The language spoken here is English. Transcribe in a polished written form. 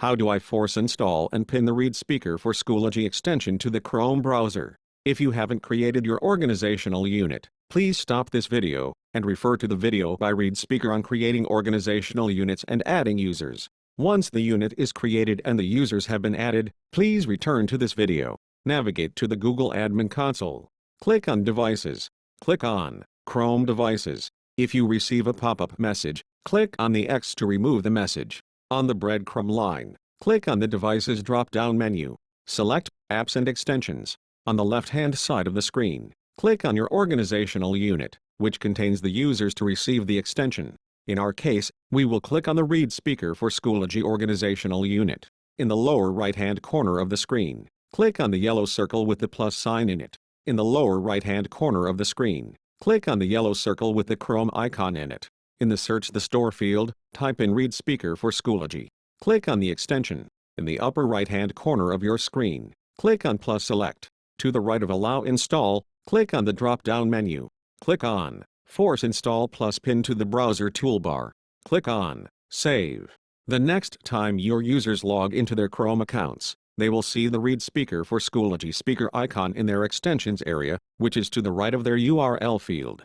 How do I force install and pin the Read Speaker for Schoology extension to the Chrome browser? If you haven't created your organizational unit, please stop this video, and refer to the video by Read Speaker on creating organizational units and adding users. Once the unit is created and the users have been added, please return to this video. Navigate to the Google Admin Console. Click on Devices. Click on Chrome Devices. If you receive a pop-up message, click on the X to remove the message. On the breadcrumb line, click on the Devices drop-down menu. Select Apps and Extensions. On the left-hand side of the screen, click on your organizational unit, which contains the users to receive the extension. In our case, we will click on the Read Speaker for Schoology organizational unit. In the lower right-hand corner of the screen, click on the yellow circle with the plus sign in it. In the lower right-hand corner of the screen, click on the yellow circle with the Chrome icon in it. In the Search the Store field, type in Read Speaker for Schoology. Click on the extension. In the upper right-hand corner of your screen, click on plus select. To the right of Allow Install, click on the drop-down menu. Click on Force Install plus Pin to the browser toolbar. Click on Save. The next time your users log into their Chrome accounts, they will see the Read Speaker for Schoology speaker icon in their extensions area, which is to the right of their URL field.